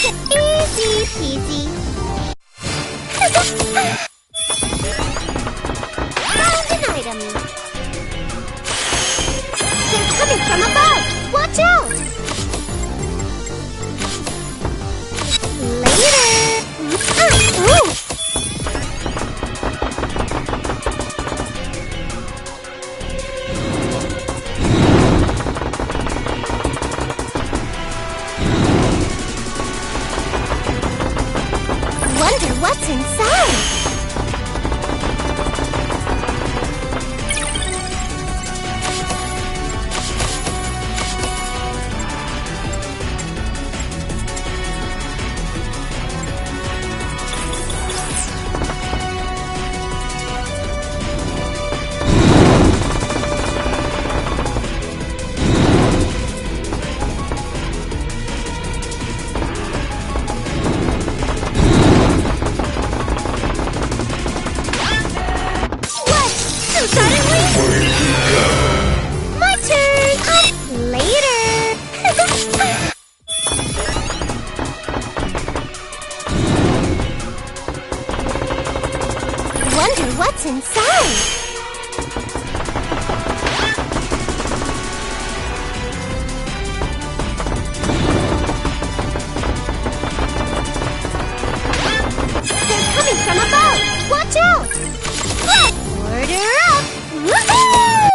Easy peasy. Found an item. They're coming from above. Watch out. Later. Ooh. Wonder what's inside. My turn! Later! Wonder what's inside? They're coming from above! Watch out! Order up! Woohoo!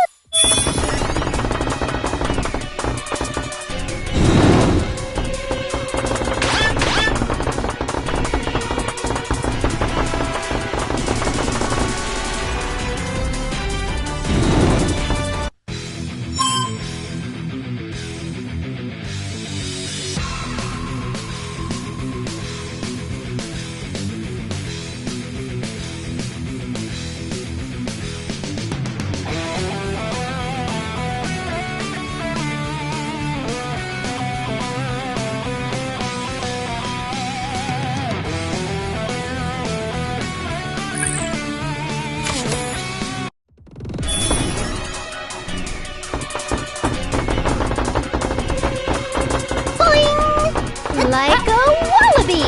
Like a wallaby!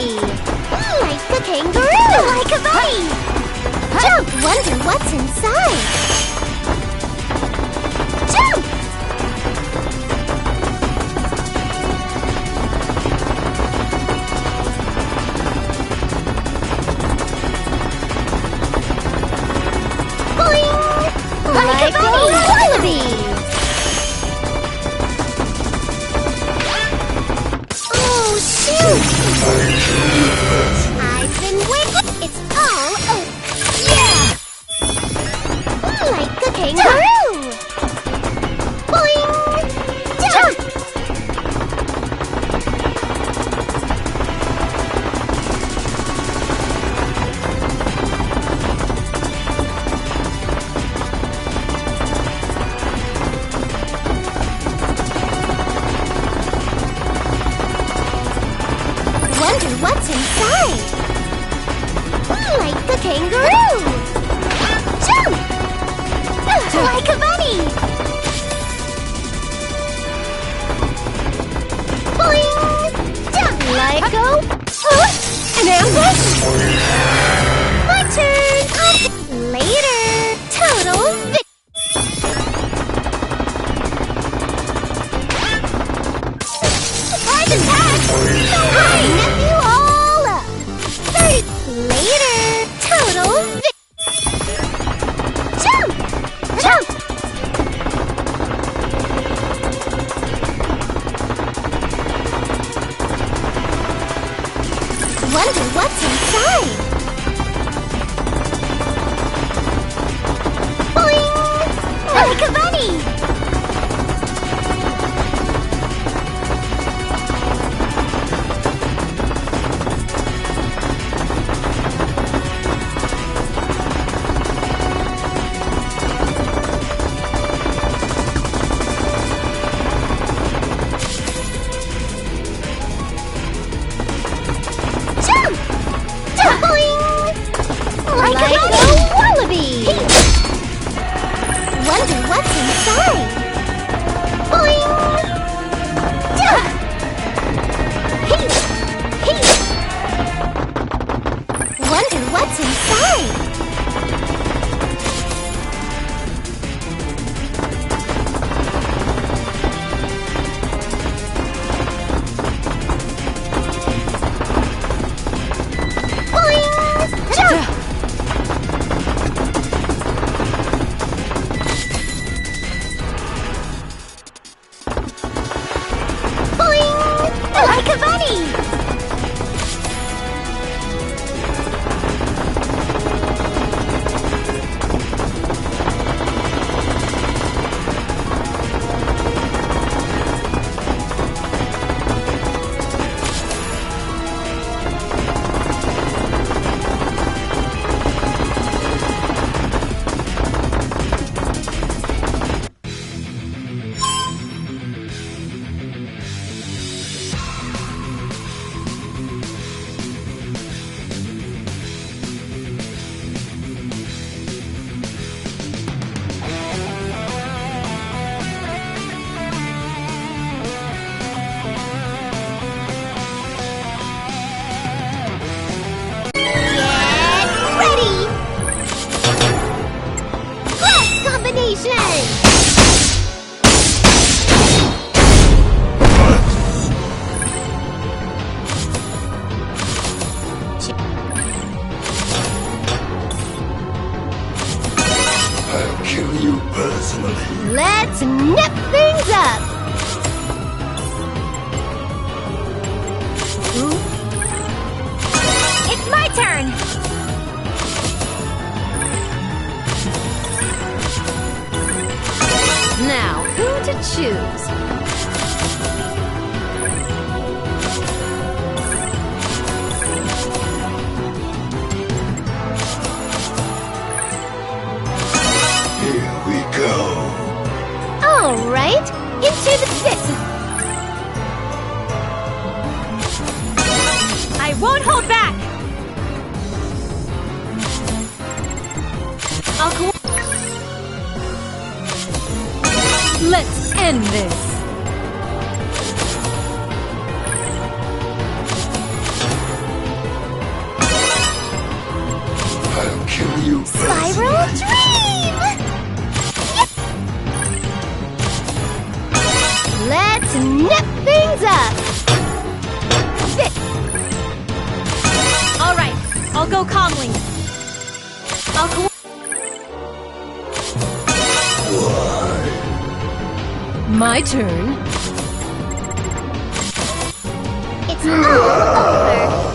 Like a kangaroo! Like a bunny! Jump! Wonder what's inside! Jump! Boing! Like a wallaby! I've been waiting. It's all over. Yeah! Like a kangaroo. Boing! Jump! Wonder what's inside? Like a kangaroo! Jump! Like a bunny! Boing! Jump! Like a... an ambush? My turn! Later! Total victory! Surprise attack! No way! Nephew all up! 30 later! Total victory! Jump! Jump! Wonder what's inside? Boing! Like a bunny! Boing! Let's nip things up! It's my turn! Now, who to choose? Here we go. All right, into the pit. I won't hold back! Let's end this. I'll kill you first. Spiral Dream! Let's nip things up. Pit. All right, I'll go calmly. My turn. It's all over.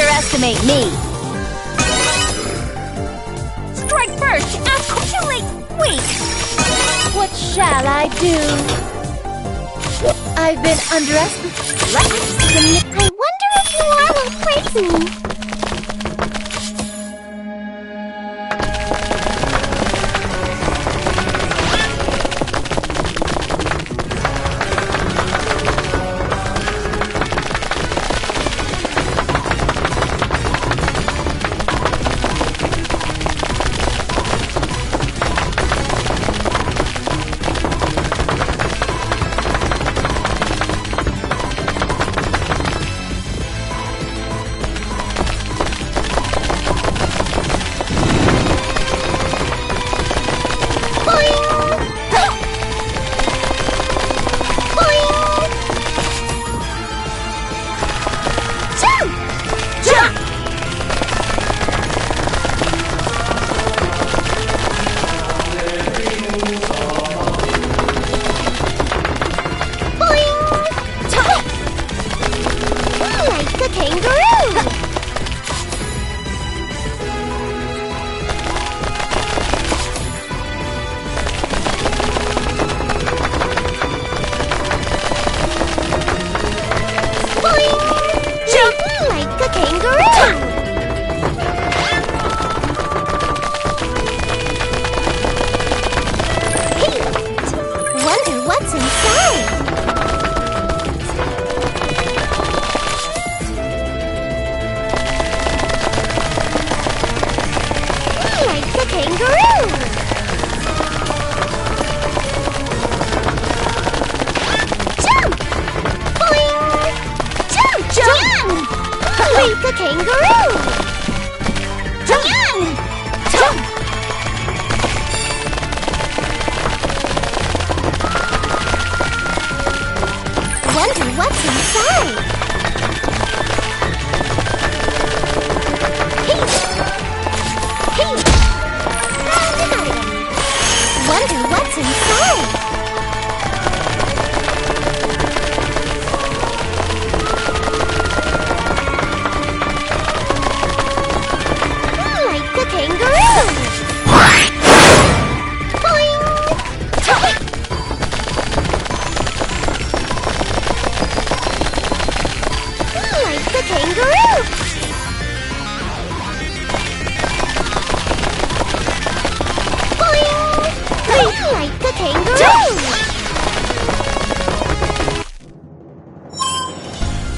underestimate me. Strike first! Too late! Wait! What shall I do? I've been underestimated. I wonder if Noir will praise me.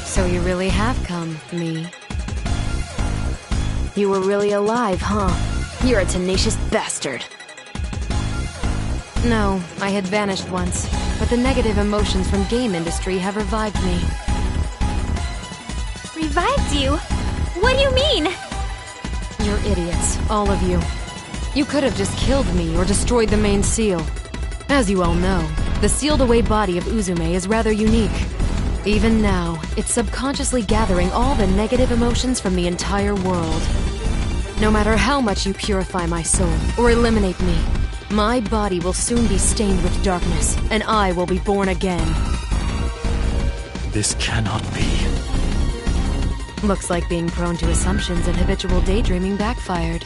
So you really have come, me. You were really alive, huh? You're a tenacious bastard. No, I had vanished once, but the negative emotions from game industry have revived me. Revived you? What do you mean? You're idiots, all of you. You could have just killed me or destroyed the main seal. As you all know, the sealed-away body of Uzume is rather unique. Even now, it's subconsciously gathering all the negative emotions from the entire world. No matter how much you purify my soul or eliminate me, my body will soon be stained with darkness, and I will be born again. This cannot be. Looks like being prone to assumptions and habitual daydreaming backfired.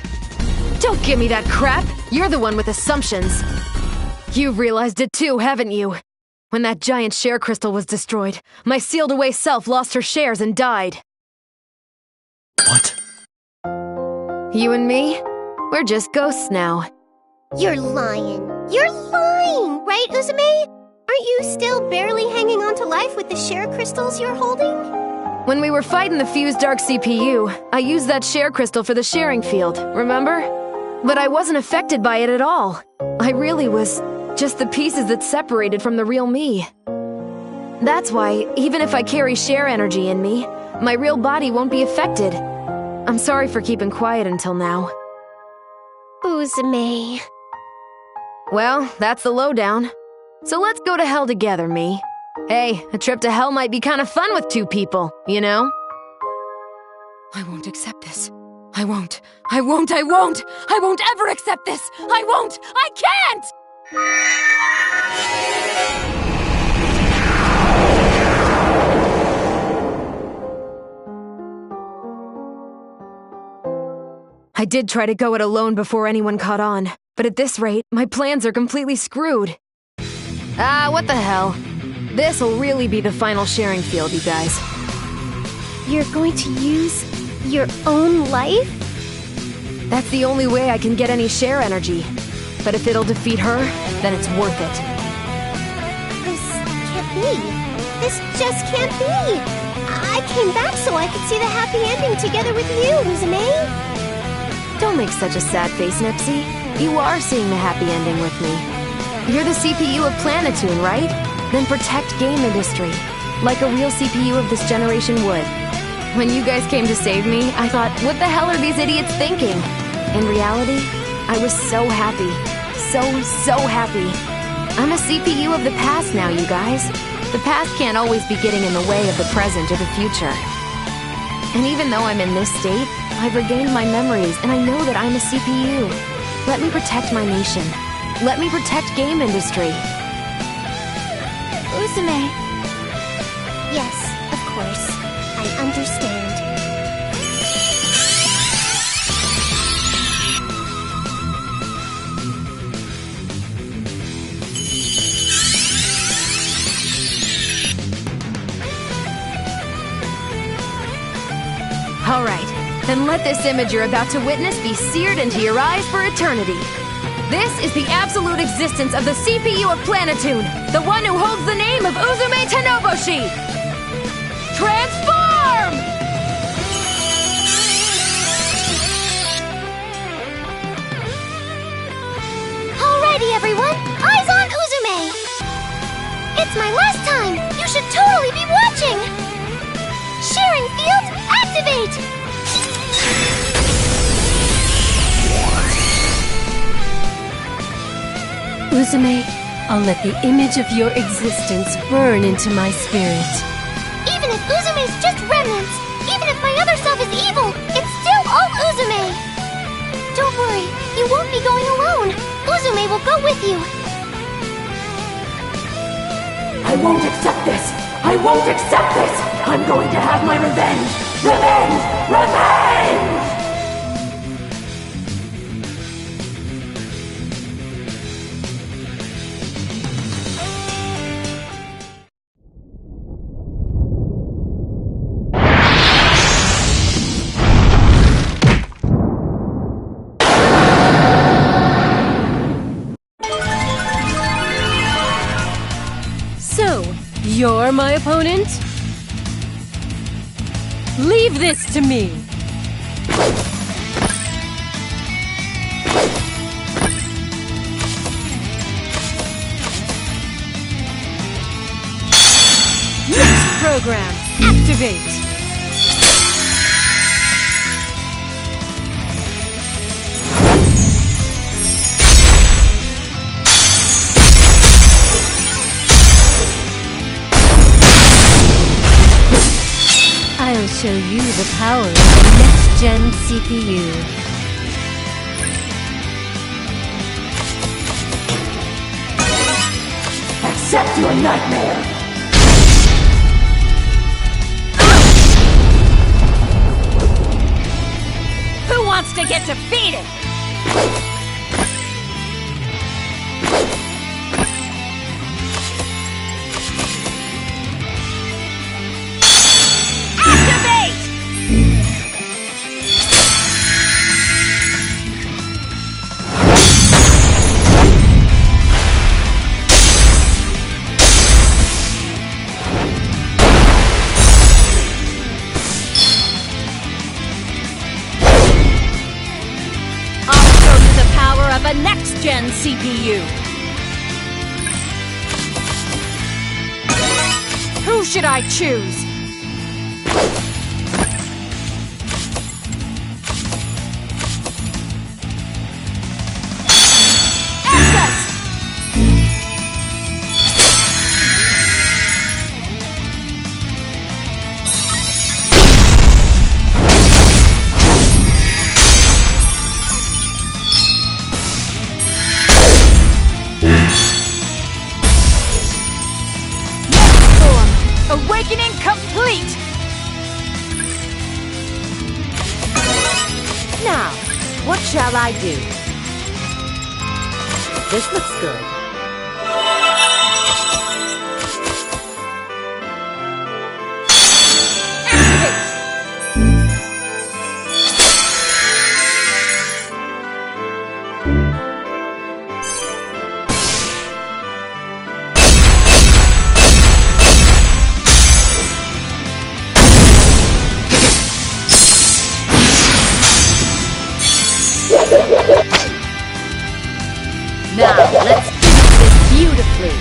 Don't give me that crap! You're the one with assumptions! You've realized it too, haven't you? When that giant share crystal was destroyed, my sealed-away self lost her shares and died. What? You and me? We're just ghosts now. You're lying. You're lying, right, Uzume? Aren't you still barely hanging on to life with the share crystals you're holding? When we were fighting the fused dark CPU, I used that share crystal for the sharing field, remember? But I wasn't affected by it at all. I really was just the pieces that separated from the real me. That's why, even if I carry share energy in me, my real body won't be affected. I'm sorry for keeping quiet until now. Uzume. Well, that's the lowdown. So let's go to hell together, me. Hey, a trip to hell might be kind of fun with two people, you know? I won't accept this. I won't. I won't. I won't. I won't ever accept this. I won't. I can't! I did try to go it alone before anyone caught on, but at this rate, my plans are completely screwed. What the hell? This'll really be the final sharing field, you guys. You're going to use your own life? That's the only way I can get any share energy. But if it'll defeat her, then it's worth it. This can't be. This just can't be. I came back so I could see the happy ending together with you, Uzume. Don't make such a sad face, Nipsey. You are seeing the happy ending with me. You're the CPU of Planetoon, right? Then protect game industry, like a real CPU of this generation would. When you guys came to save me, I thought, what the hell are these idiots thinking? In reality, I was so happy. So happy. I'm a CPU of the past now, you guys. The past can't always be getting in the way of the present or the future. And even though I'm in this state, I've regained my memories and I know that I'm a CPU. Let me protect my nation. Let me protect game industry. Uzume. Yes, of course. I understand. Alright, then let this image you're about to witness be seared into your eyes for eternity. This is the absolute existence of the CPU of Planetoon, the one who holds the name of Uzume Tenoboshi! Transform! Alrighty, everyone! Eyes on Uzume! It's my last time! You should totally be watching! Sharing field, activate! Uzume, I'll let the image of your existence burn into my spirit. Even if Uzume's just remnants, even if my other self is evil, it's still all Uzume! Don't worry, you won't be going alone. Uzume will go with you. I won't accept this! I won't accept this! I'm going to have my revenge! Revenge! Revenge! So, you're my opponent? Leave this to me! Next program, activate! I'll show you the power of the next-gen CPU. Accept your nightmare! Who wants to get defeated? Of a next-gen CPU. Who should I choose? Awakening complete! Now, What shall I do? This looks good. Now, let's finish this beautifully.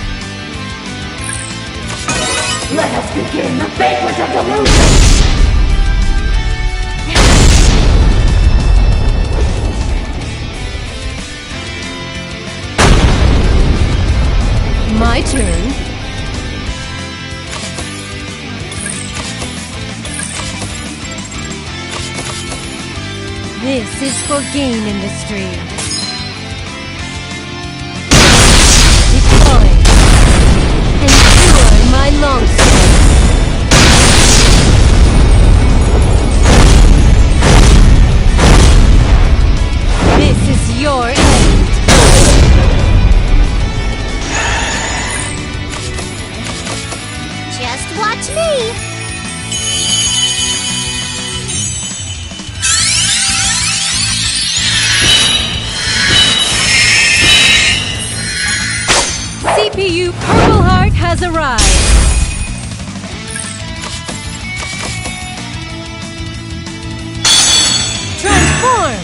Let us begin the banquet of delusion! My turn. This is for game industry. Deploy. Endure my longsword. This is your end. Just watch me. CPU Purple Heart has arrived. Transform!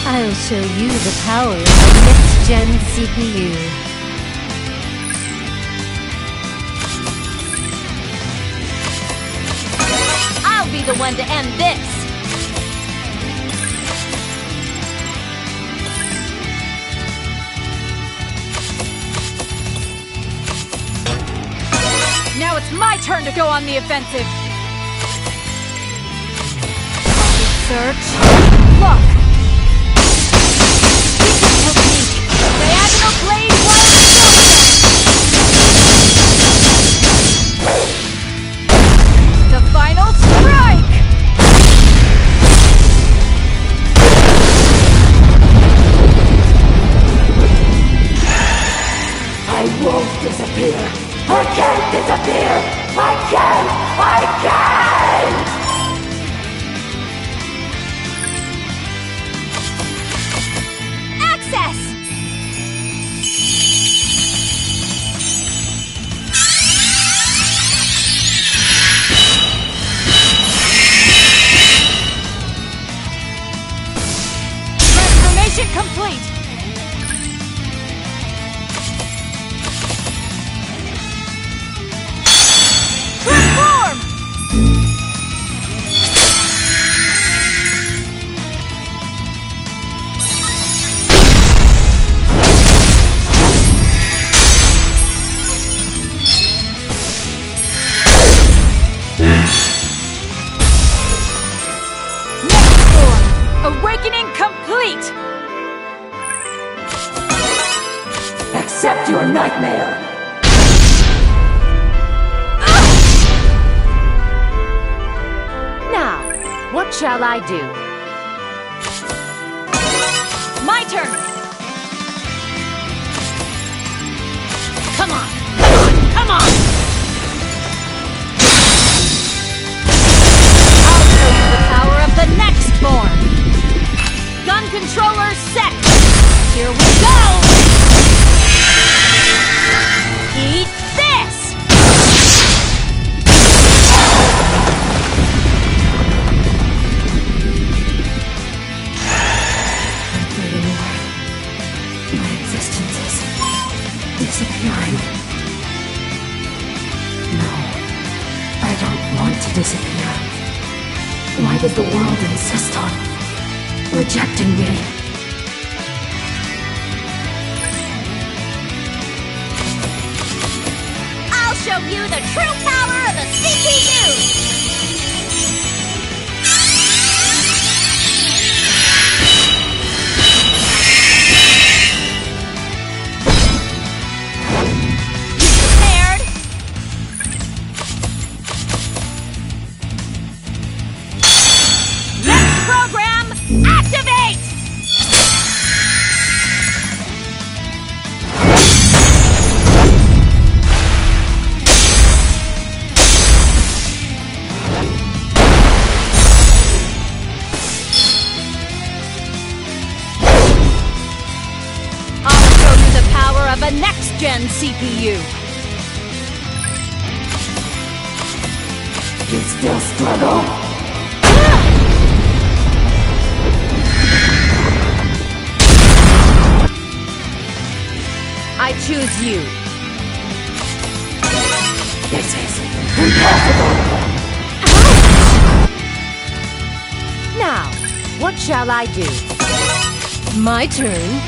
I'll show you the power of the next-gen CPU. I'll be the one to end this! Now it's my turn to go on the offensive! Search. Look! Diagonal blade wide the final strike! I won't disappear! I can't disappear! I can't! I can't! Access! Transformation complete! Transform! Next form! Awakening complete! Accept your nightmare! Now, what shall I do? My turn! Come on! Come on! I'll show you the power of the next form! Gun controller set! Here we go! Eat this! My existence is disappearing. No, I don't want to disappear. Why does the world insist on rejecting me? I'll show you the true power of the CPU! of a next-gen CPU. You still struggle? I choose you. This is impossible! Now, what shall I do? My turn.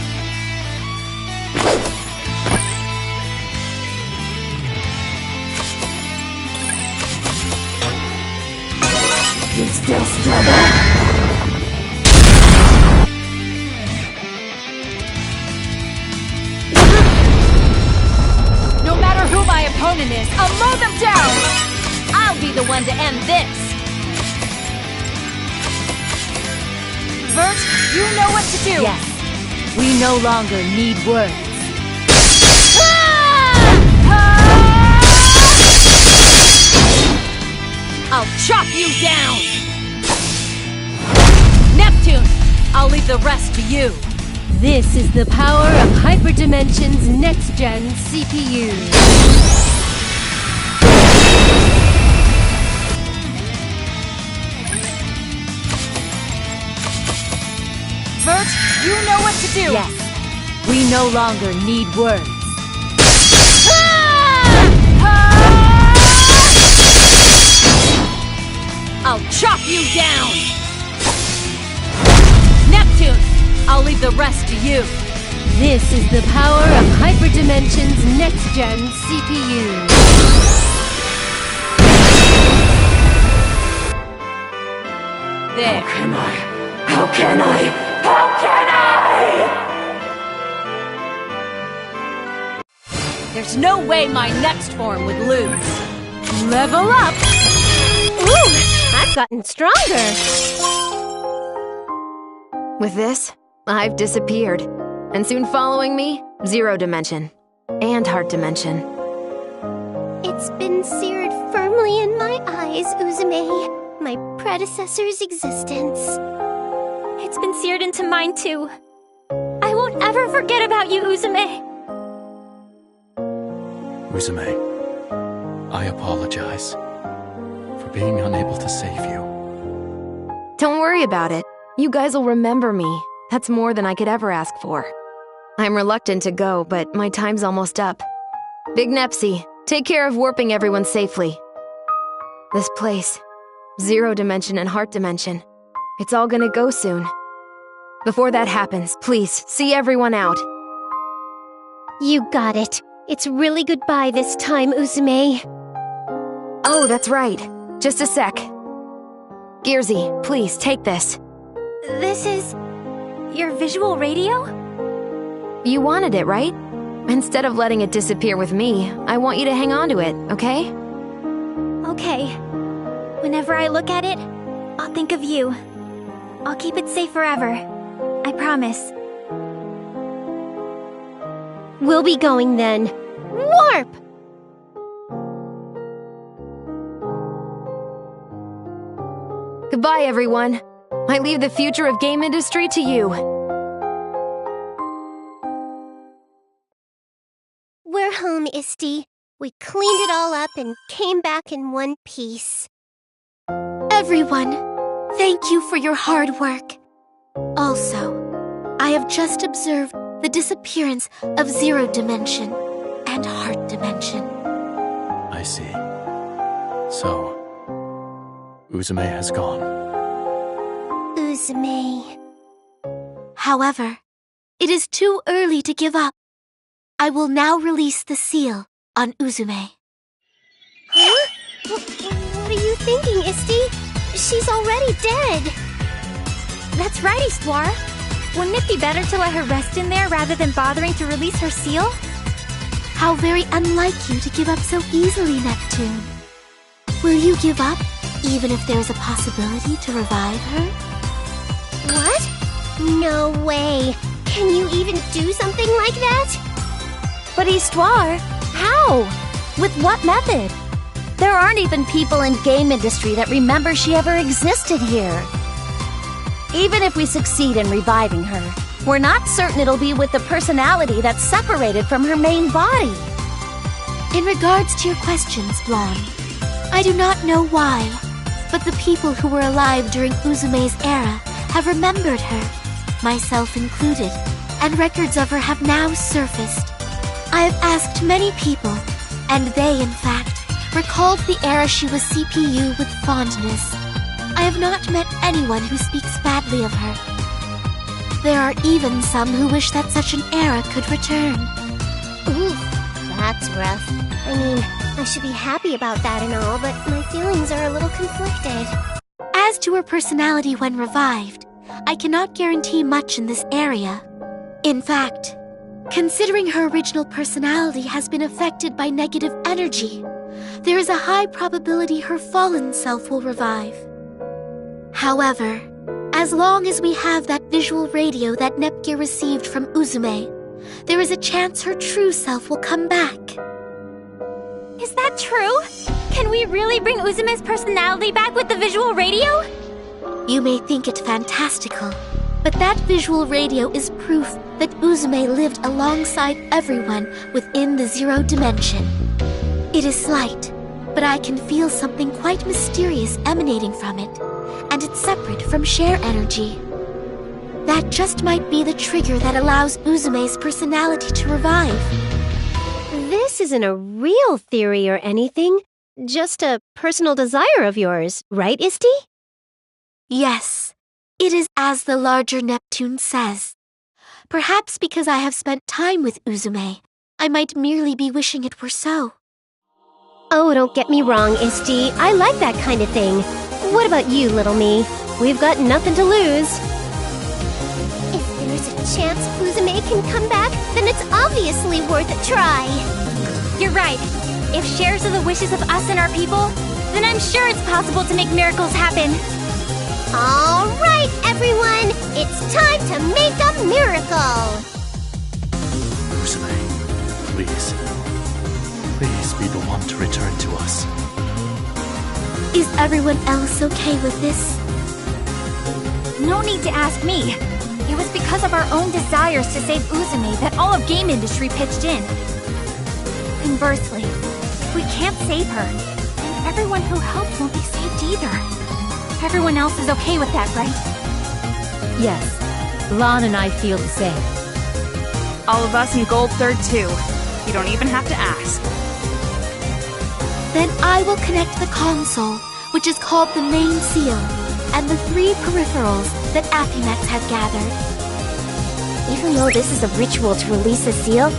You still struggle? No matter who my opponent is, I'll mow them down! I'll be the one to end this! Vert, you know what to do! Yes, we no longer need words. I'll chop you down! Neptune, I'll leave the rest to you. This is the power of Hyperdimension's next-gen CPU. Vert, you know what to do! Yes, we no longer need words. I'll chop you down! Neptune, I'll leave the rest to you. This is the power of Hyperdimension's next-gen CPU. There. How can I? How can I? How can I? There's no way my next form would lose. Level up! Ooh, I've gotten stronger. With this, I've disappeared. And soon following me, Zero Dimension. And Heart Dimension. It's been seared firmly in my eyes, Uzume. My predecessor's existence. It's been seared into mine, too. I won't ever forget about you, Uzume. Uzume, I apologize for being unable to save you. Don't worry about it. You guys will remember me. That's more than I could ever ask for. I'm reluctant to go, but my time's almost up. Big Nepsy, take care of warping everyone safely. This place, Zero Dimension and Heart Dimension, it's all gonna go soon. Before that happens, please, see everyone out. You got it. It's really goodbye this time, Uzume. Oh, that's right. Just a sec. Gearsy, please, take this. This is... your visual radio? You wanted it, right? Instead of letting it disappear with me, I want you to hang on to it, okay? Okay. Whenever I look at it, I'll think of you. I'll keep it safe forever. I promise. We'll be going then. Warp! Goodbye, everyone. I leave the future of game industry to you. We're home, Isti. We cleaned it all up and came back in one piece. Everyone, thank you for your hard work. Also, I have just observed the disappearance of Zero Dimension and Heart Dimension. I see. So, Uzume has gone. Uzume. However, it is too early to give up. I will now release the seal on Uzume. Huh? What are you thinking, Isti? She's already dead. That's right, Histoire. Wouldn't it be better to let her rest in there rather than bothering to release her seal? How very unlike you to give up so easily, Neptune. Will you give up, even if there's a possibility to revive her? What? No way. Can you even do something like that? But Histoire, how? With what method? There aren't even people in game industry that remember she ever existed here. Even if we succeed in reviving her, we're not certain it'll be with the personality that's separated from her main body. In regards to your questions, Blonde, I do not know why, but the people who were alive during Uzume's era have remembered her, myself included, and records of her have now surfaced. I have asked many people, and they, in fact, recalled the era she was CPU with fondness. I have not met anyone who speaks badly of her. There are even some who wish that such an era could return. Ooh, that's rough. I mean, I should be happy about that and all, but my feelings are a little conflicted. As to her personality when revived, I cannot guarantee much in this area. In fact, considering her original personality has been affected by negative energy, there is a high probability her fallen self will revive. However, as long as we have that visual radio that Neptunia received from Uzume, there is a chance her true self will come back. Is that true? Can we really bring Uzume's personality back with the visual radio? You may think it fantastical, but that visual radio is proof that Uzume lived alongside everyone within the zero dimension. It is slight, but I can feel something quite mysterious emanating from it, and it's separate from share energy. That just might be the trigger that allows Uzume's personality to revive. This isn't a real theory or anything, just a personal desire of yours, right, Isti? Yes, it is as the larger Neptune says. Perhaps because I have spent time with Uzume, I might merely be wishing it were so. Oh, don't get me wrong, Isti. I like that kind of thing. What about you, little me? We've got nothing to lose. If there's a chance Uzume can come back, then it's obviously worth a try. You're right. If shares are the wishes of us and our people, then I'm sure it's possible to make miracles happen. All right, everyone. It's time to make a miracle. Uzume, please. Please be the one to return to us. Is everyone else okay with this? No need to ask me. It was because of our own desires to save Uzume that all of game industry pitched in. Conversely, if we can't save her, then everyone who helped won't be saved either. Everyone else is okay with that, right? Yes. Lon and I feel the same. All of us in Gold Third too. You don't even have to ask. Then I will connect the console, which is called the main seal, and the 3 peripherals that Aphimex had gathered. Even though this is a ritual to release a seal,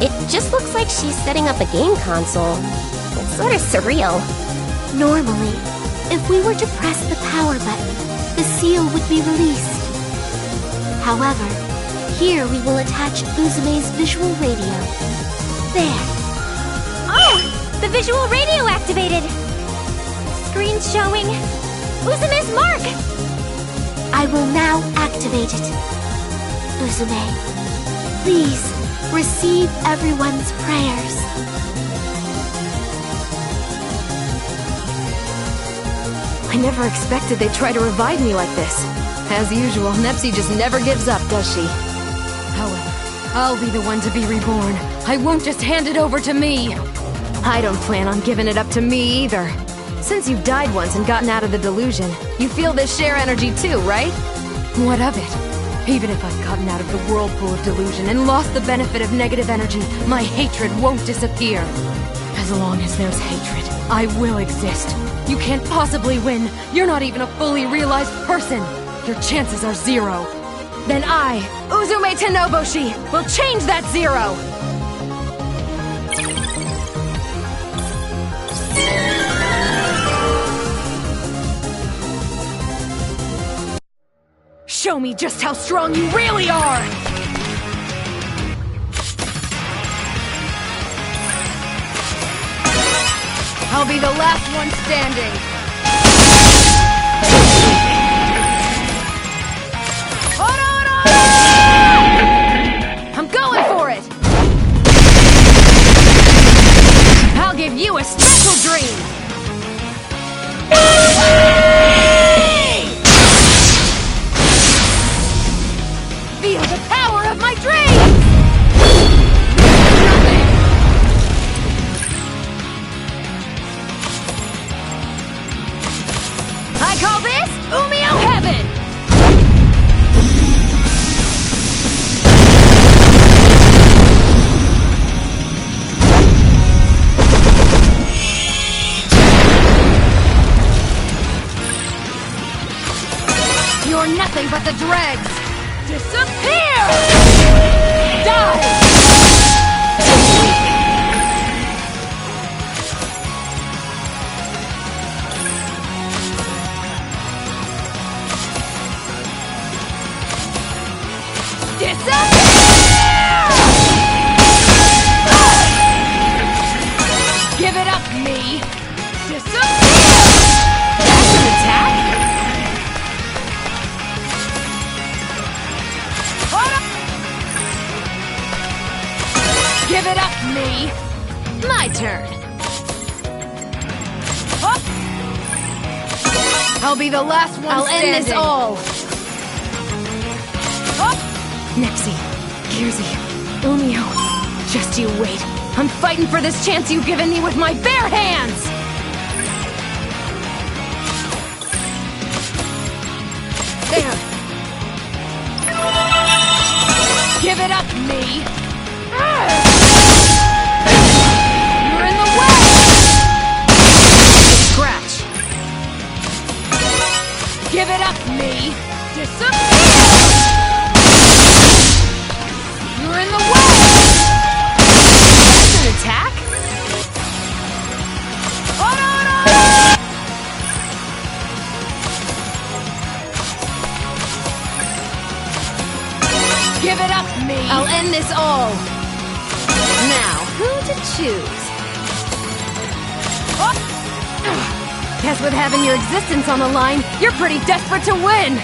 it just looks like she's setting up a game console. It's sort of surreal. Normally, if we were to press the power button, the seal would be released. However, here we will attach Uzume's visual radio. There. Oh! The visual radio activated! Screen showing Uzume's mark! I will now activate it. Uzume, please receive everyone's prayers. I never expected they'd try to revive me like this. As usual, Nepsi just never gives up, does she? However, I'll be the one to be reborn. I won't just hand it over to me. I don't plan on giving it up to me either. Since you've died once and gotten out of the delusion, you feel this share energy too, right? What of it? Even if I've gotten out of the whirlpool of delusion and lost the benefit of negative energy, my hatred won't disappear. As long as there's hatred, I will exist. You can't possibly win. You're not even a fully realized person. Your chances are 0. Then I, Uzume Tenoboshi, will change that 0! Show me just how strong you really are! I'll be the last one standing! I'm going for it! I'll give you a special dream! Feel but the dregs! Disappear! Die! Give it up, me! Disappear! That's an attack? Give it up, me! My turn! I'll be the last one I'll standing. end this all! Nexi, Kirzi, Umio, just you wait. I'm fighting for this chance you've given me with my bare hands! There! Give it up, me! You're in the way! Scratch! Give it up, me! Disappear! You're in the way! That's an attack? Give it up, me! I'll end this all! Now, who to choose? Guess with having your existence on the line, you're pretty desperate to win!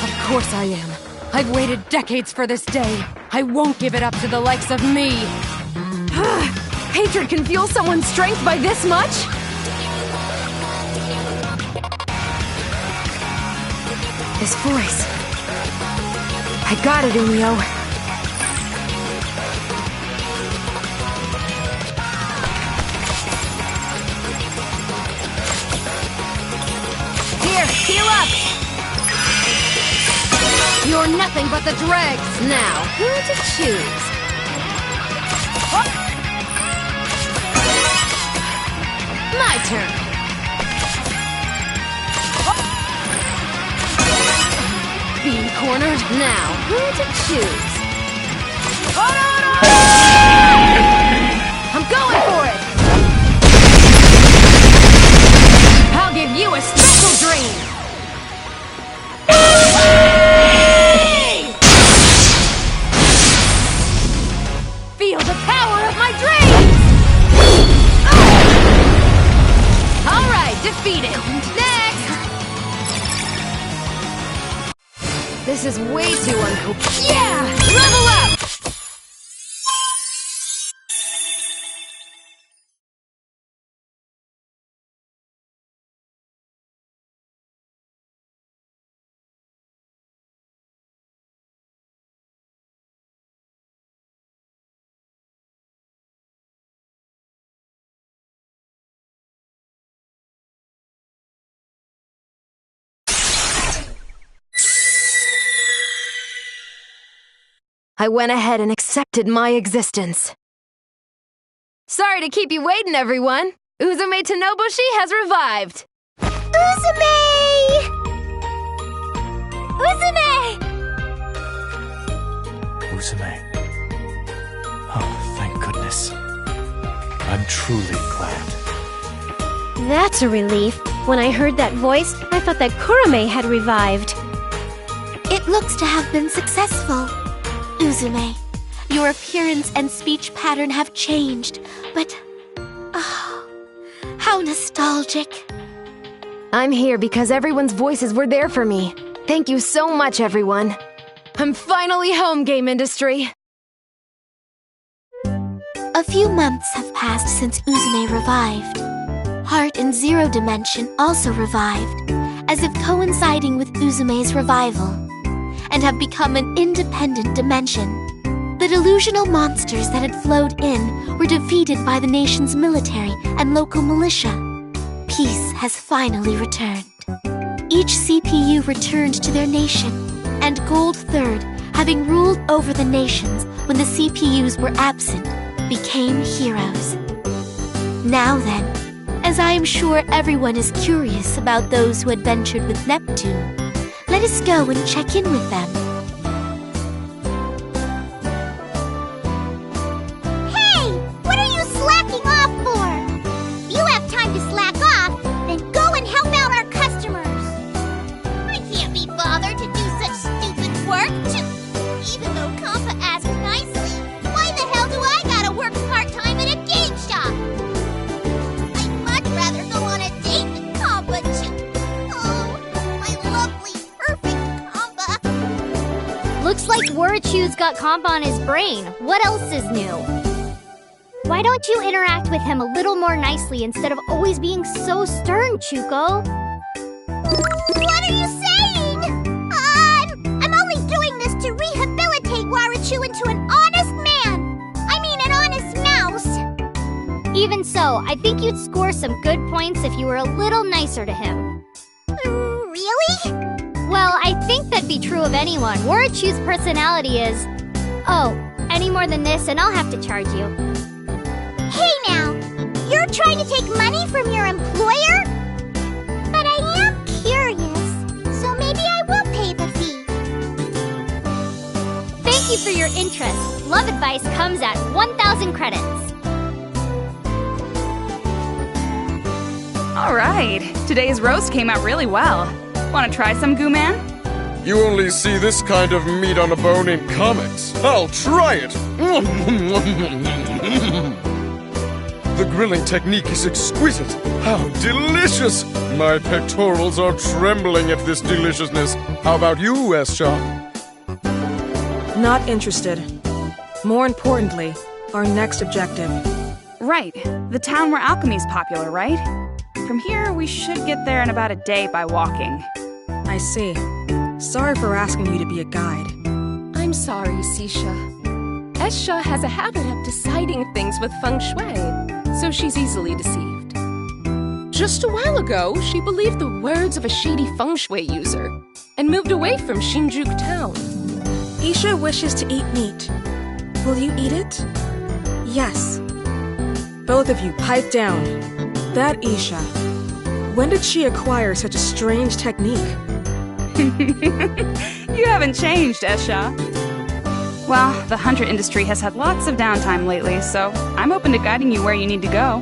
Of course I am. I've waited decades for this day. I won't give it up to the likes of me. Hatred can fuel someone's strength by this much? His voice. I got it, Umio. Here, heal up! You're nothing but the dregs! Now, who to choose? My turn! Being cornered? Now, who to choose? I'm going for it! I'll give you a special dream! Feel the power of my dreams! Alright, defeated! Next! This is way too uncool. Yeah! Level up! I went ahead and accepted my existence. Sorry to keep you waiting, everyone. Uzume Tenobushi has revived. Uzume! Uzume! Uzume. Oh, thank goodness. I'm truly glad. That's a relief. When I heard that voice, I thought that Kurame had revived. It looks to have been successful. Uzume, your appearance and speech pattern have changed, but... oh, how nostalgic. I'm here because everyone's voices were there for me. Thank you so much, everyone. I'm finally home, game industry. A few months have passed since Uzume revived. Heart in Zero Dimension also revived, as if coinciding with Uzume's revival, and have become an independent dimension. The delusional monsters that had flowed in were defeated by the nation's military and local militia. Peace has finally returned. Each CPU returned to their nation, and Gold Third, having ruled over the nations when the CPUs were absent, became heroes. Now then, as I am sure everyone is curious about those who adventured with Neptune, Let us go and check in with them. Hey! What are you slacking off for? If you have time to slack off, then go and help out our customers. I can't be bothered to do such stupid work. Even though Compa asked nicely, why the hell do I gotta work part-time at a game shop? I'd much rather go on a date with Compa. Oh, my lovely, perfect Compa. Looks like Warachu's got Compa on his brain. What else is new? Why don't you interact with him a little more nicely instead of always being so stern, Chuko? What are you saying? I'm only doing this to rehabilitate Warachu into an honest man. I mean, an honest mouse. Even so, I think you'd score some good points if you were a little nicer to him. Really? Well, I think that'd be true of anyone. Warachu's personality is... Oh, any more than this and I'll have to charge you. Hey now, you're trying to take money from your employer? But I am curious, so maybe I will pay the fee. Thank you for your interest. Love advice comes at 1,000 credits. All right, today's roast came out really well. Want to try some, Goo Man? You only see this kind of meat on a bone in comics. I'll try it! The grilling technique is exquisite. How delicious! My pectorals are trembling at this deliciousness. How about you, Escha? Not interested. More importantly, our next objective. Right, the town where alchemy's popular, right? From here, we should get there in about a day by walking. I see. Sorry for asking you to be a guide. I'm sorry, Sisha. Escha has a habit of deciding things with feng shui, so she's easily deceived. Just a while ago, she believed the words of a shady feng shui user and moved away from Shinjuku town. Isha wishes to eat meat. Will you eat it? Yes. Both of you, pipe down. That Isha. When did she acquire such a strange technique? You haven't changed, Escha. Well, the hunter industry has had lots of downtime lately, so I'm open to guiding you where you need to go.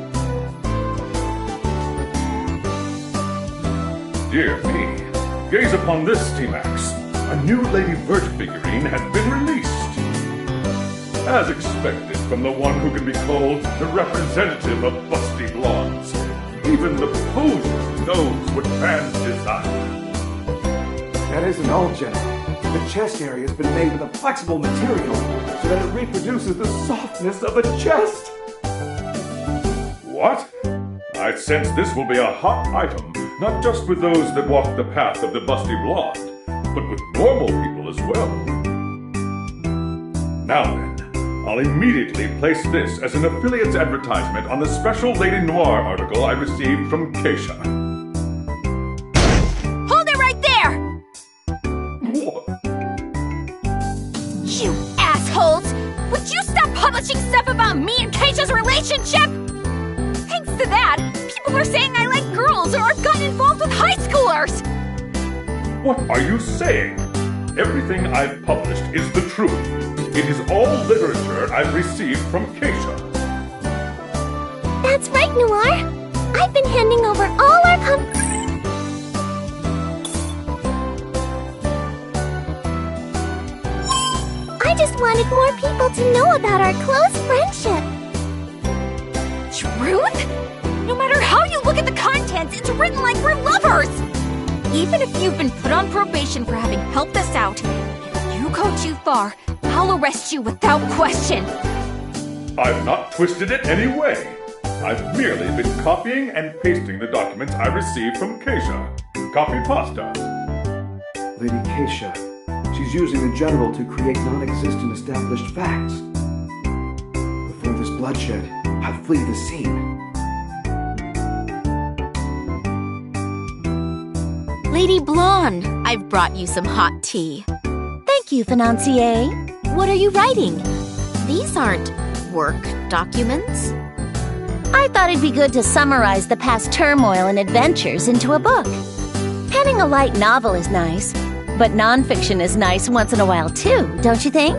Dear me, gaze upon this, T-Max. A new Lady Vert figurine has been released. As expected from the one who can be called the representative of busty blondes, even the poser knows what fans desire. That isn't all, General. The chest area has been made with a flexible material so that it reproduces the softness of a chest. What? I sense this will be a hot item, not just with those that walk the path of the busty blonde, but with normal people as well. Now then, I'll immediately place this as an affiliate's advertisement on the special Lady Noir article I received from Keisha. Hold it right there! What? You assholes! Would you stop publishing stuff about me and Keisha's relationship? Thanks to that, people are saying I like girls or I've gotten involved with high schoolers! What are you saying? Everything I've published is the truth. It is all literature I've received from Keisha. That's right, Noir. I've been handing over all our I just wanted more people to know about our close friendship. Truth? No matter how you look at the contents, it's written like we're lovers! Even if you've been put on probation for having helped us out, if you go too far, I'll arrest you without question. I've not twisted it any way. I've merely been copying and pasting the documents I received from Keisha. Copy pasta. Lady Keisha, she's using the General to create non-existent established facts. Before this bloodshed, I'll flee the scene. Lady Blonde, I've brought you some hot tea. Thank you, Financier. What are you writing? These aren't work documents. I thought it'd be good to summarize the past turmoil and adventures into a book. Penning a light novel is nice, But nonfiction is nice once in a while too, don't you think?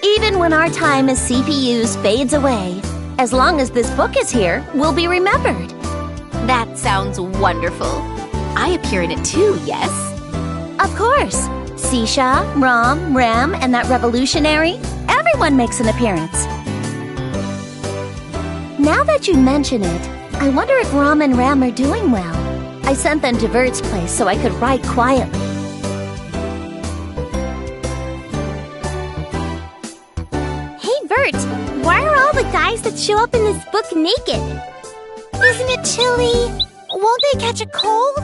Even when our time as CPUs fades away, as long as this book is here, we'll be remembered. That sounds wonderful. I appear in it too, yes? Of course. Sisha, Rom, Ram, and that revolutionary, everyone makes an appearance. Now that you mention it, I wonder if Rom and Ram are doing well. I sent them to Vert's place so I could write quietly. Hey, Vert, why are all the guys that show up in this book naked? Isn't it chilly? Won't they catch a cold?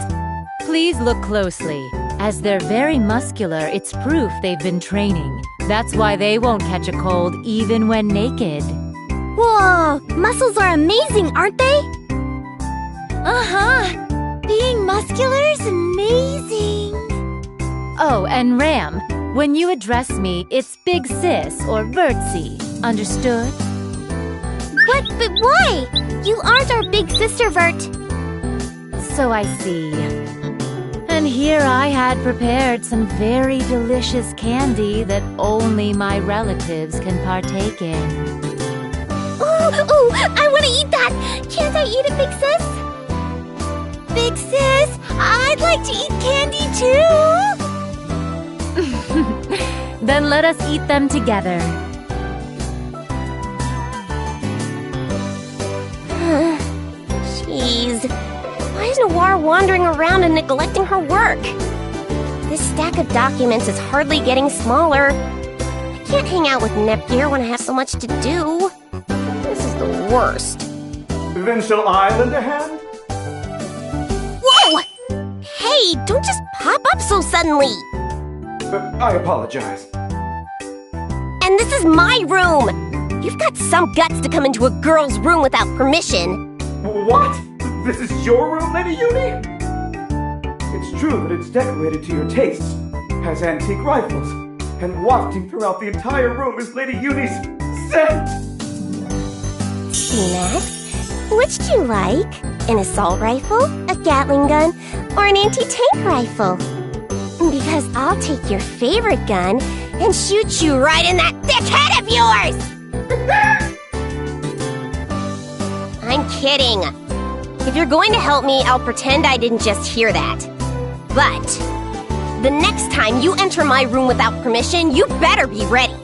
Please look closely. As they're very muscular, it's proof they've been training. That's why they won't catch a cold even when naked. Whoa, muscles are amazing, aren't they? Uh-huh. Being muscular is amazing. Oh, and Ram, when you address me, it's Big Sis or Vertsy. Understood? But why? You aren't our big sister, Vert. So I see. And here I had prepared some very delicious candy that only my relatives can partake in. Ooh, I want to eat that! Can't I eat it, Big Sis? Big Sis, I'd like to eat candy too! Then let us eat them together. Jeez. Why is Noir wandering around and neglecting her work? This stack of documents is hardly getting smaller. I can't hang out with Neptunia when I have so much to do. This is the worst. Then shall I lend a hand? Whoa! Hey, don't just pop up so suddenly! I apologize. And this is my room! You've got some guts to come into a girl's room without permission. What? This is your room, Lady Uni? It's true that it's decorated to your tastes, has antique rifles, and wafting throughout the entire room is Lady Uni's scent! T-Max, which do you like? An assault rifle, a Gatling gun, or an anti-tank rifle? Because I'll take your favorite gun and shoot you right in that thick head of yours! I'm kidding. If you're going to help me, I'll pretend I didn't just hear that. But the next time you enter my room without permission, you better be ready.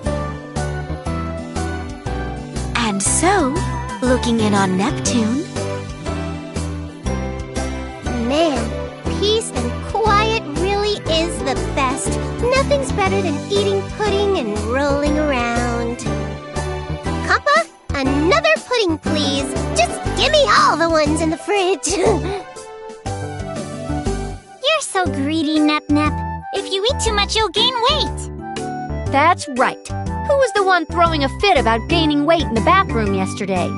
And so, looking in on Neptune... Man, peace and quiet really is the best. Nothing's better than eating pudding and rolling around. Kappa, another pudding, please. Just give me all the ones in the fridge. You're so greedy, Nep-Nep. If you eat too much, you'll gain weight. That's right. Who was the one throwing a fit about gaining weight in the bathroom yesterday?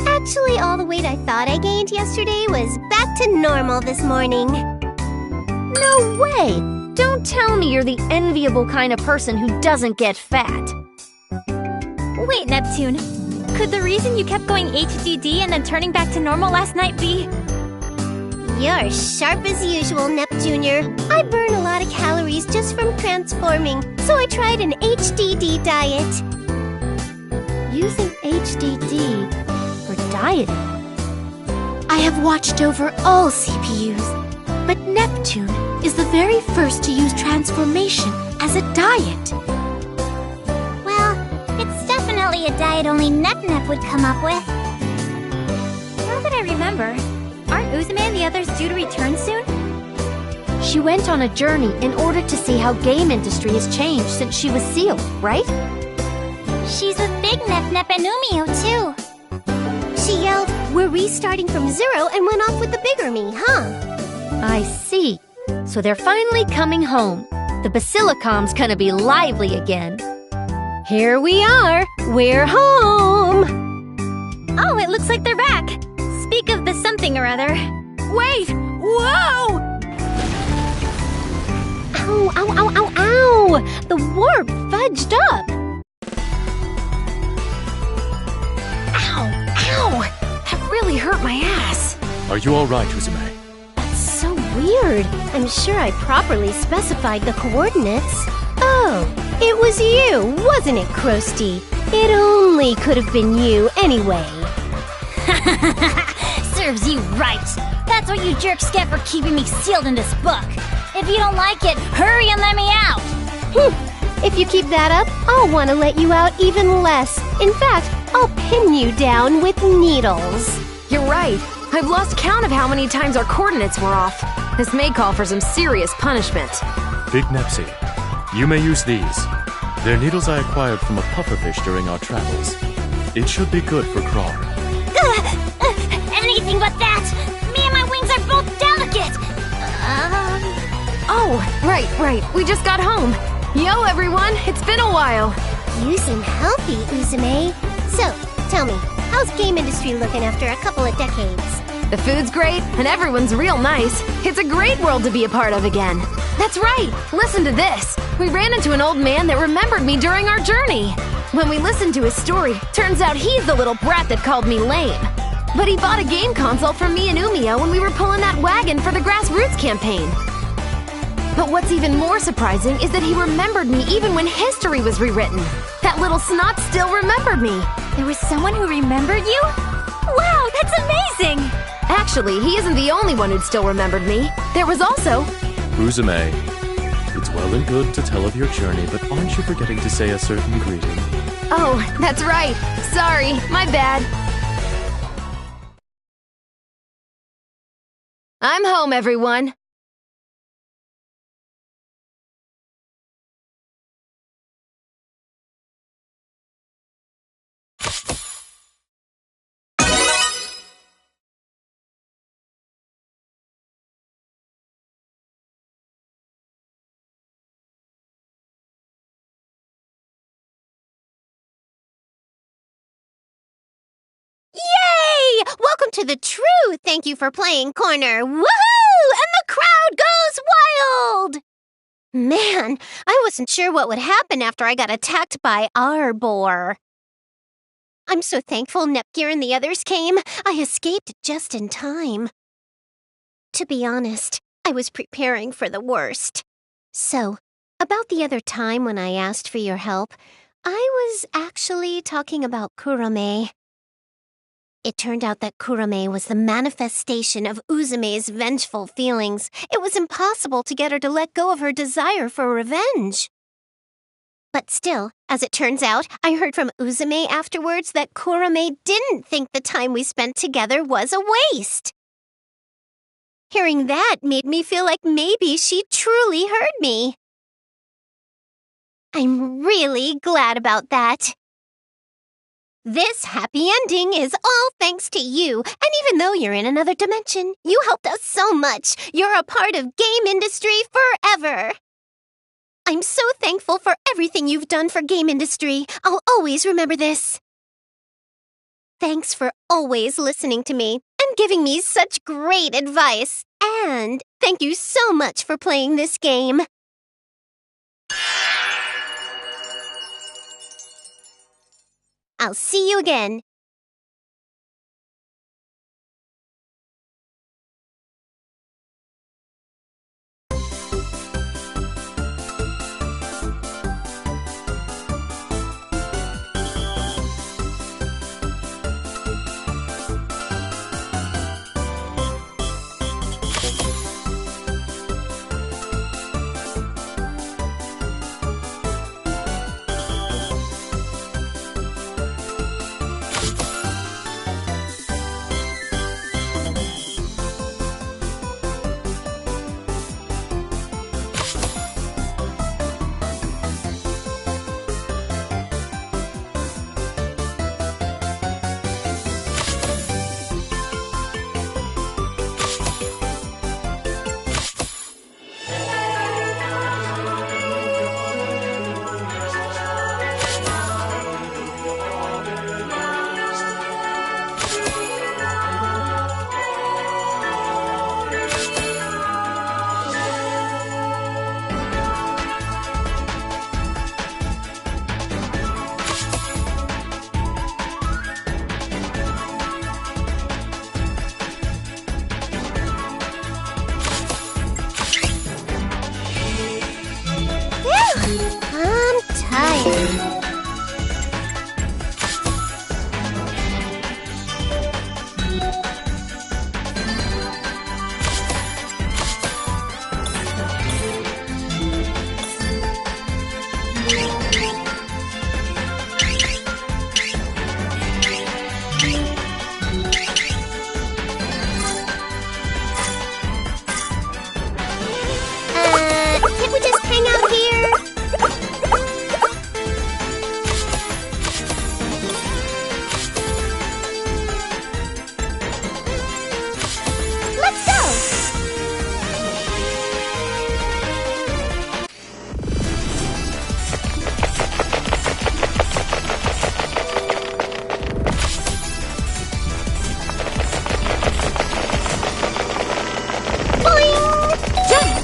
Actually, all the weight I thought I gained yesterday was back to normal this morning. No way! Don't tell me you're the enviable kind of person who doesn't get fat. Wait, Neptune. Could the reason you kept going HDD and then turning back to normal last night be... You're sharp as usual, Nep Jr. I burn a lot of calories just from transforming, so I tried an HDD diet. Using HDD for dieting? I have watched over all CPUs, but Neptune is the very first to use transformation as a diet. Well, it's definitely a diet only Nep-Nep would come up with. Now that I remember, aren't Uzume and the others due to return soon? She went on a journey in order to see how game industry has changed since she was sealed, right? She's with Big Nep-Nep and Umio, too. She yelled, "We're restarting from zero," and went off with the bigger me, huh? I see. So they're finally coming home. The Basilicom's gonna be lively again. Here we are. We're home. Oh, it looks like they're back. Speak of the something or other. Wait! Whoa! Ow, ow, ow, ow, ow! The warp fudged up! Ow! Ow! That really hurt my ass. Are you all right, Uzume? That's so weird. word! I'm sure I properly specified the coordinates. Oh, it was you, wasn't it, Krusty? It only could have been you anyway. Serves you right. That's what you jerks get for keeping me sealed in this book. If you don't like it, hurry and let me out. If you keep that up, I'll want to let you out even less. In fact, I'll pin you down with needles. You're right. I've lost count of how many times our coordinates were off. This may call for some serious punishment. Big Nepsi, you may use these. They're needles I acquired from a pufferfish during our travels. It should be good for Krar. Anything but that! Me and my wings are both delicate! Oh, right. We just got home. Yo, everyone, it's been a while. You seem healthy, Uzume. So, tell me, how's game industry looking after a couple of decades? The food's great, and everyone's real nice. It's a great world to be a part of again. That's right! Listen to this! We ran into an old man that remembered me during our journey. When we listened to his story, turns out he's the little brat that called me lame. But he bought a game console for me and Umio when we were pulling that wagon for the Grassroots campaign. But what's even more surprising is that he remembered me even when history was rewritten. That little snot still remembered me. There was someone who remembered you? Wow, that's amazing! Actually, he isn't the only one who'd still remembered me. There was also... Uzume, it's well and good to tell of your journey, but aren't you forgetting to say a certain greeting? Oh, that's right. Sorry, my bad. I'm home, everyone. Yay! Welcome to the true Thank You for Playing corner. Woohoo! And the crowd goes wild! Man, I wasn't sure what would happen after I got attacked by Arbor. I'm so thankful Nepgear and the others came. I escaped just in time. To be honest, I was preparing for the worst. So, about the other time when I asked for your help, I was actually talking about Kurame. It turned out that Kurame was the manifestation of Uzume's vengeful feelings. It was impossible to get her to let go of her desire for revenge. But still, as it turns out, I heard from Uzume afterwards that Kurame didn't think the time we spent together was a waste. Hearing that made me feel like maybe she truly heard me. I'm really glad about that. This happy ending is all thanks to you, and even though you're in another dimension, you helped us so much. You're a part of game industry forever. I'm so thankful for everything you've done for game industry. I'll always remember this. Thanks for always listening to me and giving me such great advice. And thank you so much for playing this game. I'll see you again. Can't we just hang out here? Let's go! Boing! Jump!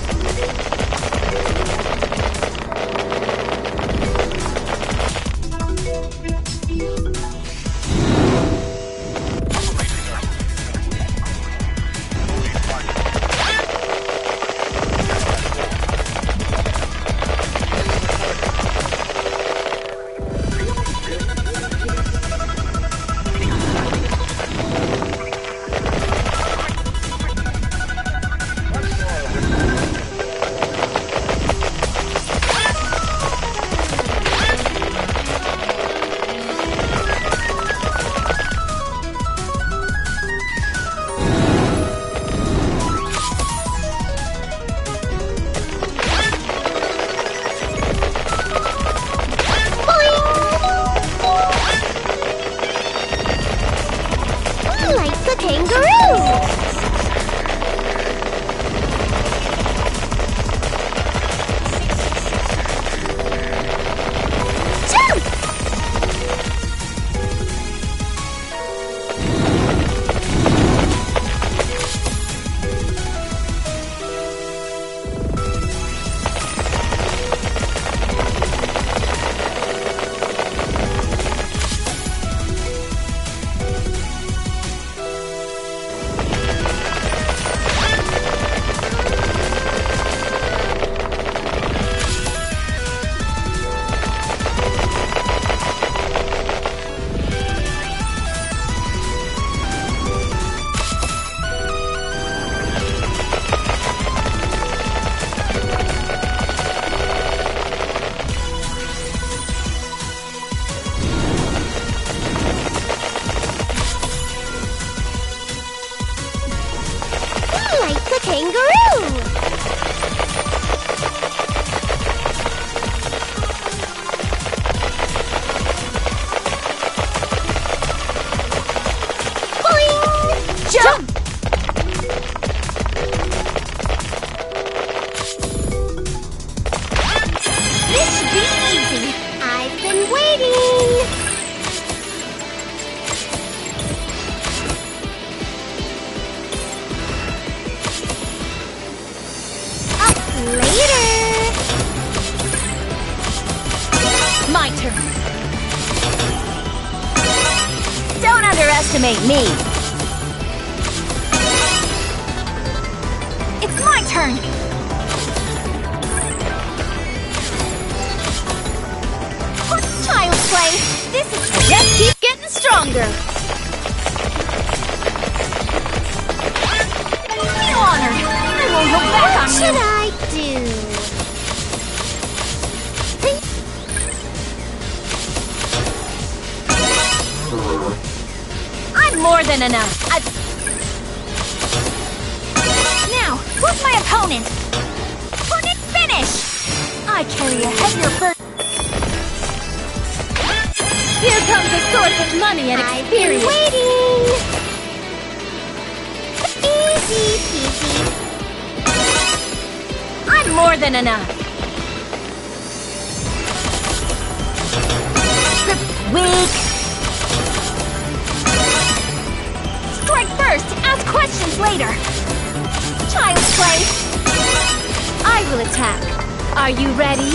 Like the kangaroo! Jump! Like the kangaroo! Boing! Jump! This should be easy. I've been waiting. Later! My turn. Don't underestimate me. It's my turn! What child's play? This is just keep getting stronger. Be honored! I won't hold back on What should you! I do? I'm more than enough. Now, who's my opponent? Opponent finish! I carry a heavier burden. Here comes a source of money and I've been experience. waiting. Easy peasy. I'm more than enough. Weak. Strike first, ask questions later! Child's play! I will attack. Are you ready?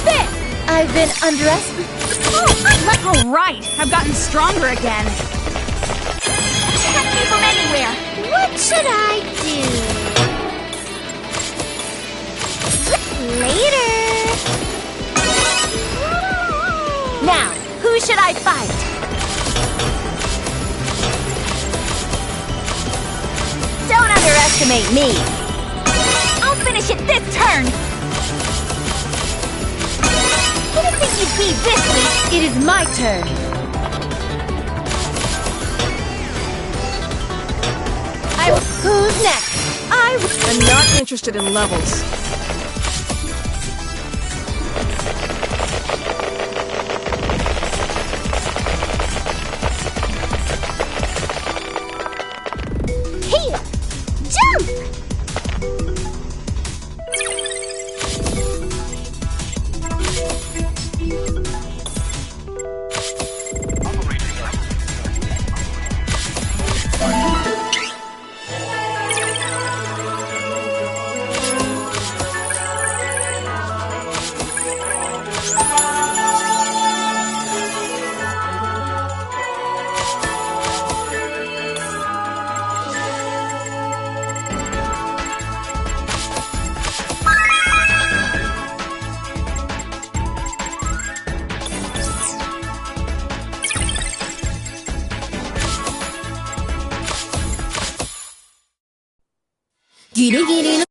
Fit! I've been underestimated. Oh, alright! I've gotten stronger again! Attack me from anywhere! What should I do? Later! fight! Don't underestimate me! I'll finish it this turn! Didn't think you'd be this weak! It is my turn! Who's next? I'm not interested in levels. Here! Jump!ギリギリの